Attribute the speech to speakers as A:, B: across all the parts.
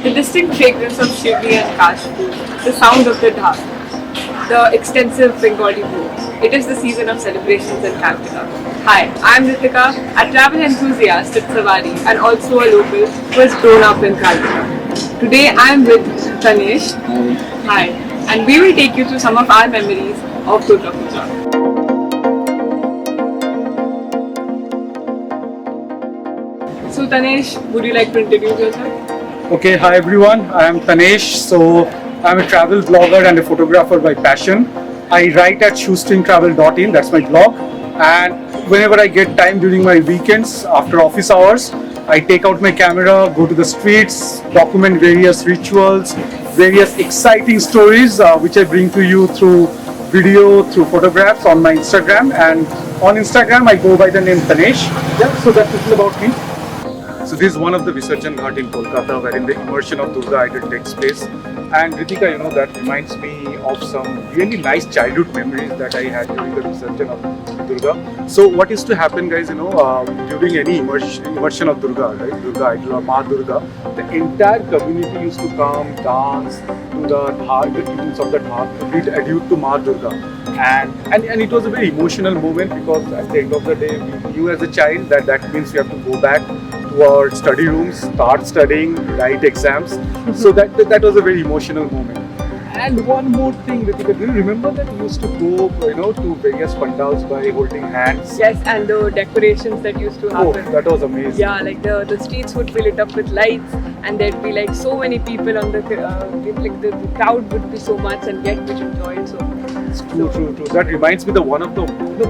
A: the distinct fragrance of shivri and kashmir, the sound of the dhak, the extensive Bengali food. It is the season of celebrations in Calcutta. Hi, I am Hritika, a travel enthusiast at Savaari and also a local who has grown up in Calcutta. Today I am with Tanayesh. Hi, and we will take you through some of our memories of Durga Puja. So Tanayesh, would you like to introduce yourself?
B: Okay, hi everyone, I am Tanayesh. So I'm a travel blogger and a photographer by passion. I write at shoestringtravel.in, that's my blog. And whenever I get time during my weekends, after office hours, I take out my camera, go to the streets, document various rituals, various exciting stories which I bring to you through video, through photographs on my Instagram. And on Instagram, I go by the name Tanayesh. Yeah, so that's a little about me. So this is one of the Visarjan Ghat in Kolkata wherein the immersion of Durga idol takes place. And Hritika, that reminds me of some really nice childhood memories that I had during the Visarjan of Durga. So what used to happen, guys, during any immersion of Durga, right, Durga idol or Ma Durga, the entire community used to come, dance to the dhar, the tunes of the dhar, to bid adieu to Ma Durga. And it was a very emotional moment because at the end of the day, we knew as a child that means we have to go back to our study rooms, start studying, write exams. So that was a very emotional moment. And one more thing, Hritika, do you remember that we used to go, to various pandals by holding hands?
A: Yes, and the decorations that used to happen.
B: Oh, that was amazing.
A: Yeah, like the streets would be lit up with lights, and there'd be like so many people on the the crowd would be so much, and yet we enjoy it so much.
B: True. That reminds me one of the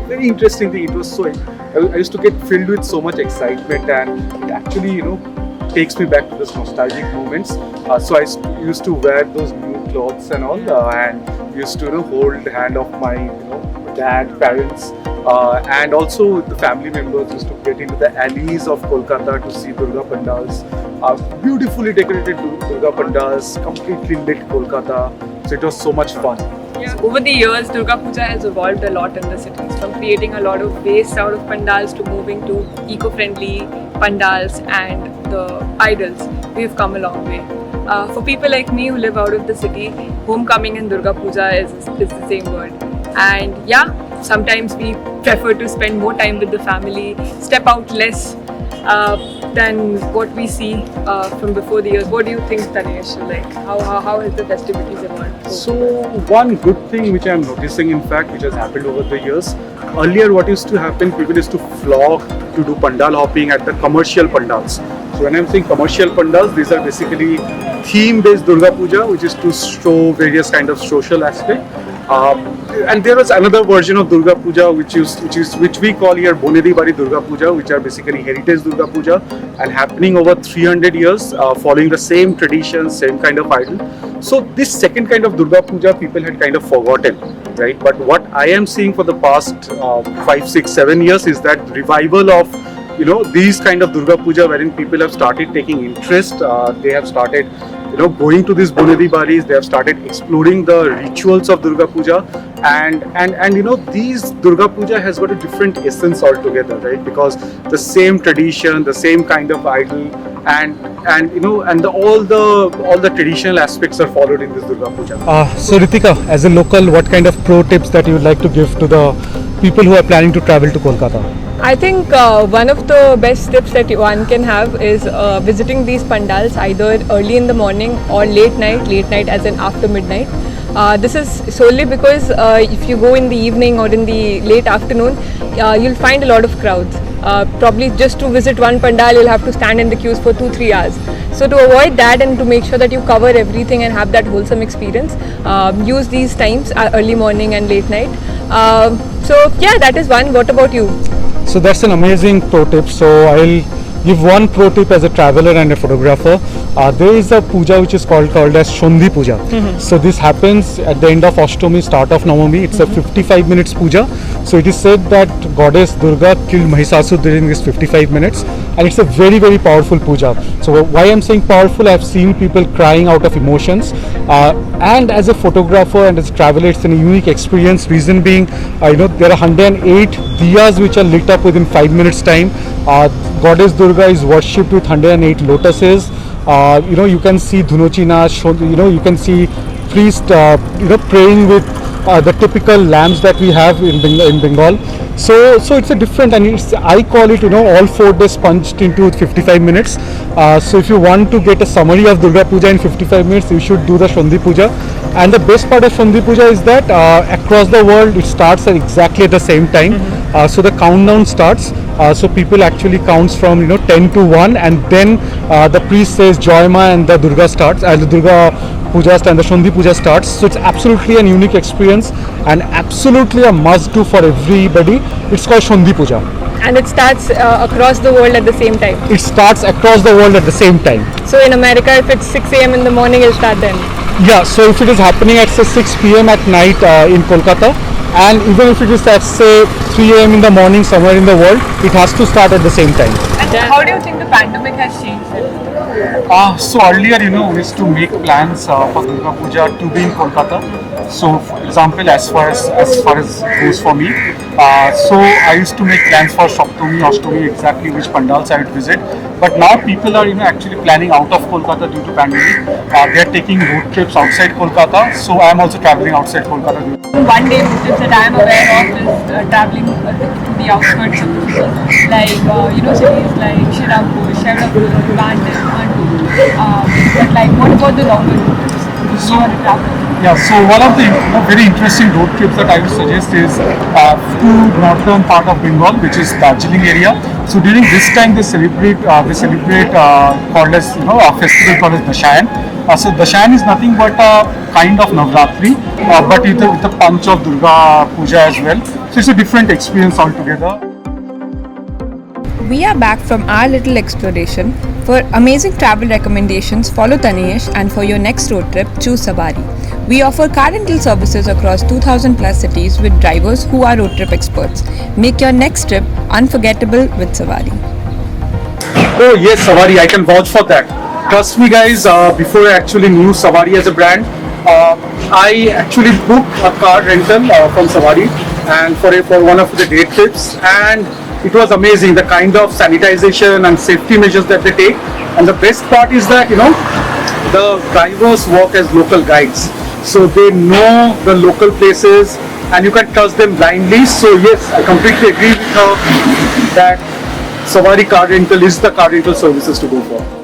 B: very interesting thing. It was so I used to get filled with so much excitement, and it actually takes me back to those nostalgic moments. So I used to wear those new clothes and all, and used to hold the hand of my dad, parents, and also the family members used to get into the alleys of Kolkata to see Durga pandals, beautifully decorated Durga pandals, completely lit Kolkata. So it was so much fun.
A: Yeah. Over the years, Durga Puja has evolved a lot in the cities, from creating a lot of waste out of pandals to moving to eco-friendly pandals and the idols. We've come a long way. For people like me who live out of the city, homecoming and Durga Puja is the same word. And yeah, sometimes we prefer to spend more time with the family, step out less than what we see from before the years. What do you think, Tanayesh? Like, how has the festivities evolved?
B: So one good thing which I am noticing, in fact, which has happened over the years, earlier what used to happen, people used to flock to do pandal hopping at the commercial pandals. So when I'm saying commercial pandals, these are basically theme-based Durga Puja, which is to show various kind of social aspect. And there was another version of Durga Puja which we call here Bonedi Bari Durga Puja, which are basically heritage Durga Puja and happening over 300 years, following the same traditions, same kind of idol. So this second kind of Durga Puja people had kind of forgotten, right? But what I am seeing for the past 5, 6, 7 years is that revival of these kind of Durga Puja wherein people have started taking interest. They have started going to these Bonedi Baris, they have started exploring the rituals of Durga Puja, and these Durga Puja has got a different essence altogether, right? Because the same tradition, the same kind of idol, and all the traditional aspects are followed in this Durga Puja.
C: So Hritika, as a local, what kind of pro tips that you would like to give to the people who are planning to travel to Kolkata?
A: I think one of the best tips that one can have is visiting these pandals either early in the morning or late night as in after midnight. This is solely because if you go in the evening or in the late afternoon, you'll find a lot of crowds. Probably just to visit one pandal, you'll have to stand in the queues for 2-3 hours. So to avoid that and to make sure that you cover everything and have that wholesome experience, use these times, early morning and late night. So yeah, that is one. What about you?
C: So that's an amazing pro tip. So I'll give one pro tip as a traveler and a photographer. There is a puja which is called as Shondi Puja. So this happens at the end of Ashtami, start of Navami. It's a 55 minutes puja. So it is said that goddess Durga killed Mahashahti during this 55 minutes, and it's a very, very powerful puja. So why I'm saying powerful, I've seen people crying out of emotions, and as a photographer and as a traveler, it's a unique experience. Reason being, there are 108 diyas which are lit up within 5 minutes time. Goddess Durga is worshipped with 108 lotuses. You can see Dhunochina, you can see priest, praying with the typical lamps that we have in Bengal. So it's a different, and I call it, all 4 days punched into 55 minutes. So if you want to get a summary of Durga Puja in 55 minutes, you should do the Shondi Puja. And the best part of Shondi Puja is that across the world it starts at exactly at the same time. So the countdown starts. So people actually counts from 10 to 1, and then the priest says Joyma and the Durga starts, and the Durga Puja and the Shondi Puja starts. So it's absolutely a unique experience and absolutely a must do for everybody. It's called Shondi Puja.
A: And it starts across the world at the same time.
C: It starts across the world at the same time.
A: So in America, if it's 6 a.m. in the morning, it'll start then.
C: Yeah, so if it is happening at say 6 p.m. at night in Kolkata, and even if it is at say 3 a.m. in the morning somewhere in the world, it has to start at the same time.
A: And how do you think the pandemic has changed it?
B: So earlier, we used to make plans for Durga Puja to be in Kolkata. So, for example, as far as goes for me, so I used to make plans for Saptami, Ashtami, exactly which pandals I would visit. But now people are, actually planning out of Kolkata due to pandemic. They are taking road trips outside Kolkata. So I am also traveling outside Kolkata.
A: One day motives that I am aware of is traveling to the outskirts of the city, like cities like Shirapur, Shairapur, Bandhan, Mandu. But like, what about the longer routes?
B: So, yeah, so one of the very interesting road trips that I would suggest is to northern part of Bengal, which is Darjeeling area. So during this time they celebrate called as a festival called as Dashayan. So Dashayan is nothing but a kind of Navratri, but with a punch of Durga Puja as well. So it's a different experience altogether.
D: We are back from our little exploration. For amazing travel recommendations, follow Tanayesh, and for your next road trip, choose Savaari. We offer car rental services across 2,000 plus cities with drivers who are road trip experts. Make your next trip unforgettable with Savaari.
B: Oh yes, Savaari, I can vouch for that. Trust me guys, before I actually knew Savaari as a brand, I actually booked a car rental from Savaari and for one of the day trips, and it was amazing, the kind of sanitization and safety measures that they take. And the best part is that, the drivers work as local guides. So they know the local places and you can trust them blindly. So yes, I completely agree with her that Savaari car rental is the car rental services to go for.